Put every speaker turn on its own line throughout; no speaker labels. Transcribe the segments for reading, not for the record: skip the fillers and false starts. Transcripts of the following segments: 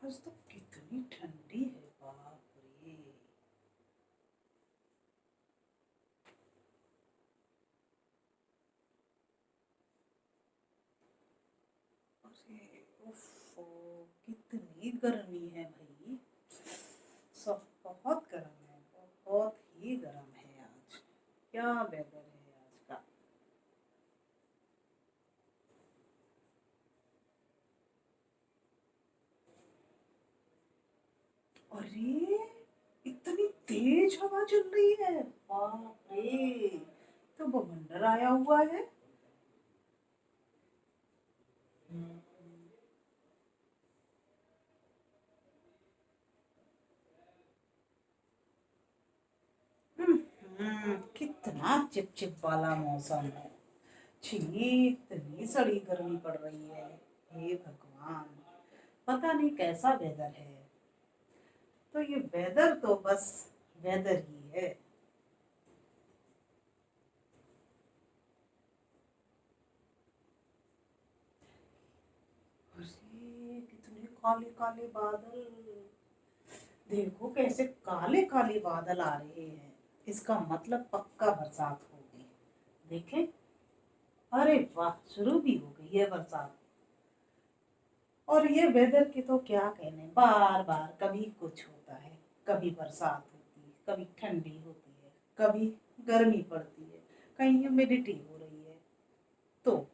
आज तो कितनी ठंडी है, बाप रे। अरे उफ, कितनी गर्मी है भाई। सब बहुत गर्म है, बहुत ही गर्म है आज। क्या वेदर है आज का। अरे इतनी तेज हवा चल रही है, बाप रे। तो बवंडर आया हुआ है। कितना चिपचिप वाला मौसम है। छी, इतनी सड़ी गर्मी पड़ रही है। हे भगवान, पता नहीं कैसा वेदर है। तो ये वेदर तो बस वेदर ही है। अरे कितने काले काले बादल। देखो कैसे काले काले बादल आ रहे हैं। इसका मतलब पक्का बरसात होगी। देखें। अरे वाह, शुरू भी हो गई है बरसात। और ये वेदर की तो क्या कहने, बार बार कभी कुछ होता है। कभी बरसात होती है, कभी ठंडी होती है, कभी गर्मी पड़ती है, कहीं ह्यूमिडिटी हो रही है। तो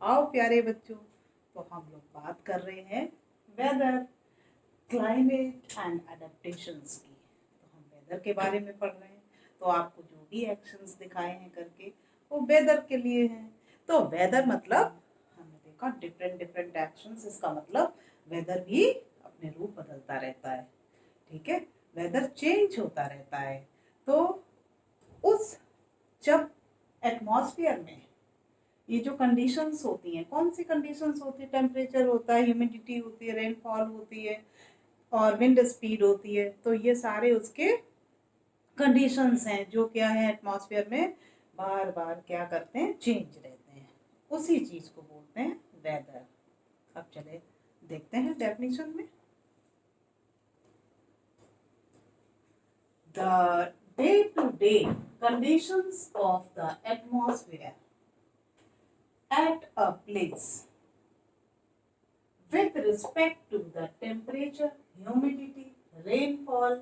आओ प्यारे बच्चों, तो हम लोग बात कर रहे हैं वेदर, क्लाइमेट एंड अडेप्टेशंस की। तो हम वेदर के बारे में पढ़ रहे हैं। तो आपको जो भी एक्शंस दिखाए हैं करके, वो वेदर के लिए हैं। तो वेदर मतलब हमने देखा डिफरेंट डिफरेंट एक्शंस। इसका मतलब वेदर भी अपने रूप बदलता रहता है। ठीक है, वेदर चेंज होता रहता है। तो उस जब एटमॉस्फेयर में ये जो कंडीशंस होती हैं, कौन सी कंडीशंस होती है, टेम्परेचर होता है, ह्यूमिडिटी होती है, रेनफॉल होती है, और विंड स्पीड होती है। तो ये सारे उसके कंडीशंस हैं जो क्या है एटमॉस्फेयर में बार बार क्या करते हैं, चेंज रहते हैं। उसी चीज को बोलते हैं वेदर। अब चले देखते हैं डेफिनेशन में। The day to day conditions of the atmosphere at a place with respect to the temperature, humidity, rainfall,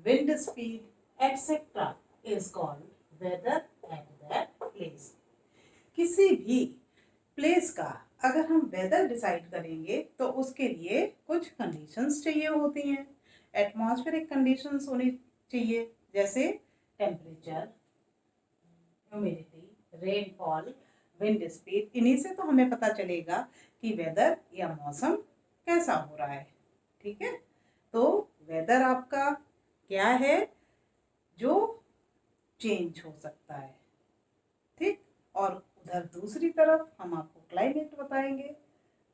wind speed, etc. is called weather at that place. किसी भी प्लेस का अगर हम वेदर डिसाइड करेंगे तो उसके लिए कुछ कंडीशंस चाहिए होती हैं। एटमॉस्फेरिक कंडीशंस होनी चाहिए, जैसे temperature, humidity, rainfall, wind speed. इन्हीं से तो हमें पता चलेगा कि वेदर या मौसम कैसा हो रहा है। ठीक है, तो वेदर आपका क्या है, जो चेंज हो सकता है। ठीक, और उधर दूसरी तरफ हम आपको क्लाइमेट बताएंगे।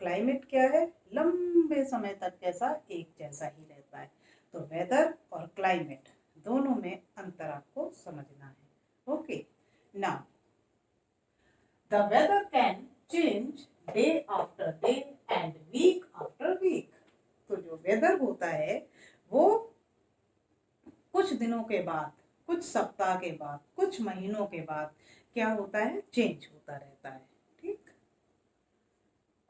क्लाइमेट क्या है, लंबे समय तक कैसा एक जैसा ही रहता है। तो वेदर और क्लाइमेट दोनों में अंतर आपको समझना है। Okay, now the weather can change day after day and week after week. तो जो वेदर होता है वो कुछ दिनों के बाद, कुछ सप्ताह के बाद, कुछ महीनों के बाद क्या होता है, चेंज होता रहता है। ठीक,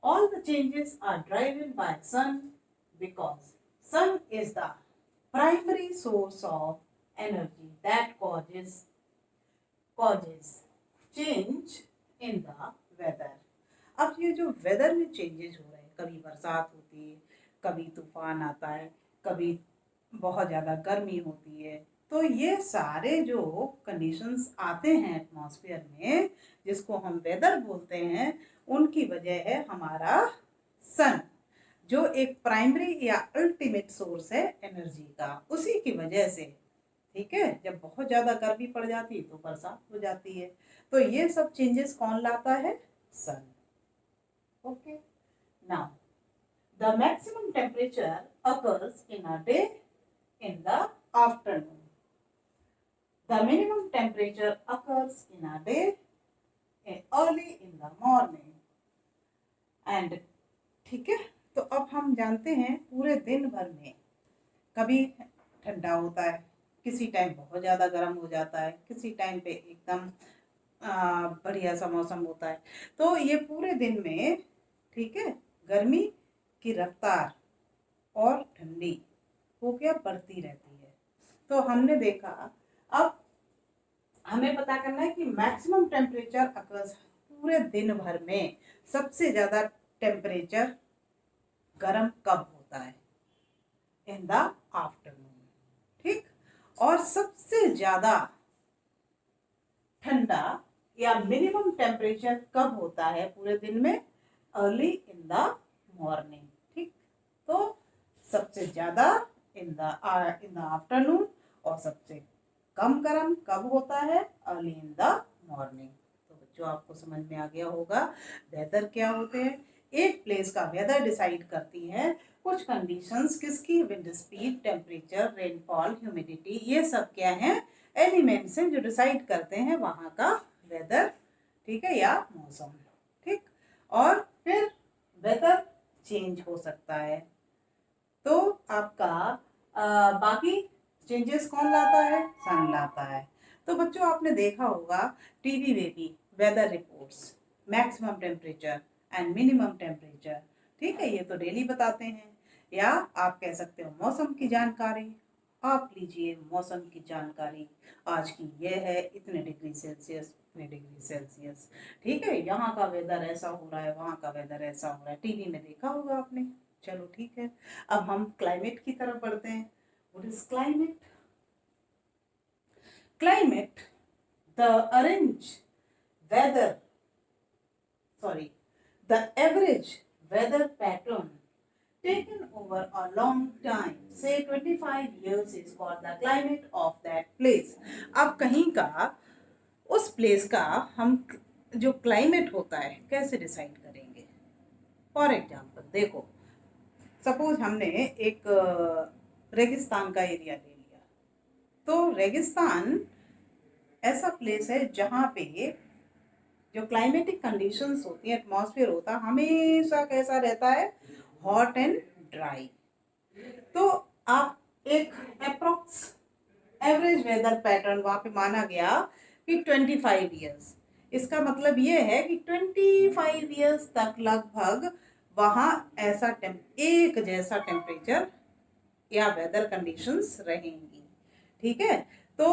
all the changes are driven by sun because sun is the primary source of energy that causes change in the weather. अब ये जो वेदर में चेंजेस हो रहे हैं, कभी बरसात होती है, कभी तूफान आता है, कभी बहुत ज़्यादा गर्मी होती है। तो ये सारे जो कंडीशंस आते हैं एटमॉस्फेयर में, जिसको हम वेदर बोलते हैं, उनकी वजह है हमारा सन, जो एक प्राइमरी या अल्टीमेट सोर्स है एनर्जी का। उसी की वजह से, ठीक है, जब बहुत ज़्यादा गर्मी पड़ जाती है तो बरसात हो जाती है। तो ये सब चेंजेस कौन लाता है, sun. Okay, now the maximum temperature occurs in a day in the afternoon. The minimum temperature occurs in a day early in the morning. And ठीक है,
तो अब हम जानते हैं पूरे दिन भर में कभी ठंडा होता है, किसी टाइम बहुत ज़्यादा गर्म हो जाता है, किसी टाइम पे एकदम बढ़िया सा मौसम होता है। तो ये पूरे दिन में, ठीक है, गर्मी की रफ्तार और ठंडी वो क्या बढ़ती रहती है। तो हमने देखा, अब हमें पता करना है कि मैक्सिमम टेम्परेचर अकर्स पूरे दिन भर में सबसे ज़्यादा टेम्परेचर गर्म कब होता है, इन द आफ्टरनून, ठीक। और सबसे ज़्यादा ठंडा या मिनिमम टेम्परेचर कब होता है पूरे दिन में, अर्ली इन द मॉर्निंग, ठीक। तो सबसे ज़्यादा इन द आफ्टरनून और सबसे कम गर्म कब होता है, अर्ली इन द मॉर्निंग। तो बच्चों आपको समझ में आ गया होगा वेदर क्या होते हैं। एक प्लेस का वेदर डिसाइड करती है कुछ कंडीशंस, किसकी, wind speed, temperature, rainfall, humidity, ये सब क्या है, एलिमेंट्स हैं जो डिसाइड करते हैं वहाँ का वेदर, ठीक है, या मौसम, ठीक। और फिर वेदर चेंज हो सकता है। तो आपका बाकी चेंजेस कौन लाता है, सन लाता है। तो बच्चों आपने देखा होगा टीवी में भी weather reports, maximum temperature and minimum temperature, ठीक है, ये तो डेली बताते हैं। या आप कह सकते हो मौसम की जानकारी, आप लीजिए मौसम की जानकारी, आज की ये है इतने डिग्री सेल्सियस, इतने डिग्री सेल्सियस, ठीक है, यहाँ का वेदर ऐसा हो रहा है, वहाँ का वेदर ऐसा हो रहा है, टीवी में देखा होगा आपने। चलो ठीक है, अब हम क्लाइमेट की तरफ बढ़ते हैं। What is climate? Climate the arrange weather sorry the average weather pattern taken over a long time, say 25 years, is called the climate of that place। अब कहीं का, उस प्लेस का हम जो क्लाइमेट होता है कैसे डिसाइड करेंगे। फॉर एग्जाम्पल देखो, सपोज हमने एक रेगिस्तान का एरिया ले लिया। तो रेगिस्तान ऐसा प्लेस है जहाँ पे जो क्लाइमेटिक कंडीशंस होती है, एटमॉस्फेयर होता है, हमेशा कैसा रहता है, हॉट एंड ड्राई। तो आप एक अप्रोक्स एवरेज वेदर पैटर्न वहाँ पे माना गया कि 25 ईयर्स। इसका मतलब ये है कि 25 ईयर्स तक लगभग वहाँ ऐसा एक जैसा टेम्परेचर या वेदर कंडीशंस रहेंगी, ठीक है। तो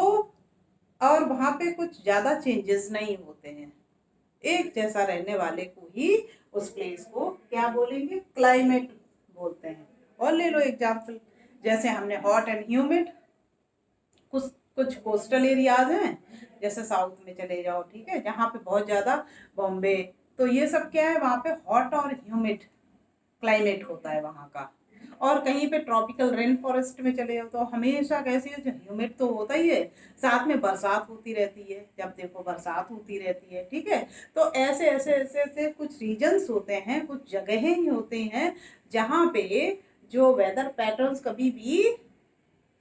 और वहाँ पे कुछ ज़्यादा चेंजेस नहीं होते हैं, एक जैसा रहने वाले को ही उस प्लेस को क्या बोलेंगे, क्लाइमेट बोलते हैं। और ले लो एग्जाम्पल, जैसे हमने हॉट एंड ह्यूमिड, कुछ कुछ कोस्टल एरियाज हैं, जैसे साउथ में चले जाओ, ठीक है, जहाँ पे बहुत ज़्यादा, बॉम्बे, तो ये सब क्या है, वहाँ पे हॉट और ह्यूमिड क्लाइमेट होता है वहाँ का। और कहीं पे ट्रॉपिकल रेन फॉरेस्ट में चले जाओ तो हमेशा कैसे ह्यूमिड तो होता ही है, साथ में बरसात होती रहती है, जब देखो बरसात होती रहती है, ठीक है। तो ऐसे ऐसे ऐसे ऐसे कुछ रीजन्स होते हैं, कुछ जगहें ही होते हैं जहाँ पे जो वेदर पैटर्न्स कभी भी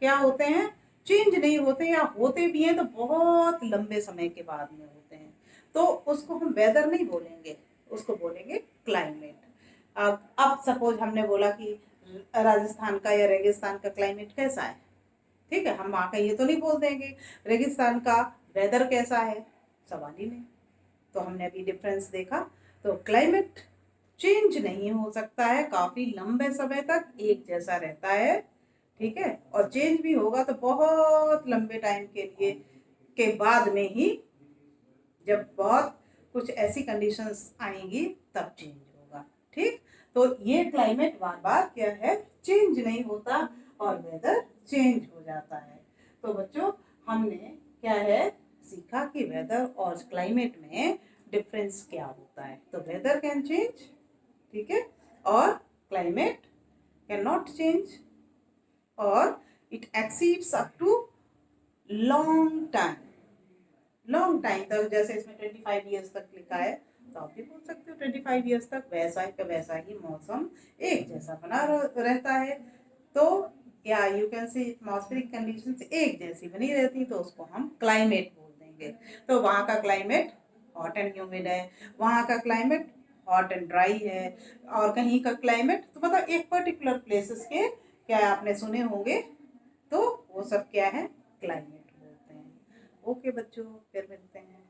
क्या होते हैं, चेंज नहीं होते, या होते भी हैं तो बहुत लंबे समय के बाद में होते हैं। तो उसको हम वेदर नहीं बोलेंगे, उसको बोलेंगे क्लाइमेट। अब सपोज हमने बोला कि राजस्थान का या रेगिस्तान का क्लाइमेट कैसा है, ठीक है, हम वहाँ का ये तो नहीं बोल देंगे रेगिस्तान का वेदर कैसा है, सवाल ही नहीं। तो हमने अभी डिफरेंस देखा। तो क्लाइमेट चेंज नहीं हो सकता है, काफ़ी लंबे समय तक एक जैसा रहता है, ठीक है, और चेंज भी होगा तो बहुत लंबे टाइम के लिए के बाद में ही, जब बहुत कुछ ऐसी कंडीशंस आएंगी तब चेंज होगा, ठीक। तो ये क्लाइमेट बार बार क्या है, चेंज नहीं होता और वेदर चेंज हो जाता है। तो बच्चों हमने क्या है सीखा कि वेदर और क्लाइमेट में डिफरेंस क्या होता है। तो वेदर कैन चेंज, ठीक है, और क्लाइमेट कैन नॉट चेंज, और it exceeds up to long time, long time तक। जैसे इसमें 25 ईयर्स तक लिखा है, तो आप भी बोल सकते हो 25 ईयर्स तक वैसा ही का वैसा ही मौसम एक जैसा बना रहता है। तो या you can say atmospheric conditions एक जैसी बनी रहती, तो उसको हम क्लाइमेट बोल देंगे। तो वहाँ का क्लाइमेट हॉट एंड ह्यूमिड है, वहाँ का क्लाइमेट हॉट एंड ड्राई है, और कहीं का क्लाइमेट, तो मतलब एक पर्टिकुलर प्लेसेस के क्या आपने सुने होंगे, तो वो सब क्या है, क्लाइमेट बोलते हैं। ओके बच्चों, फिर मिलते हैं।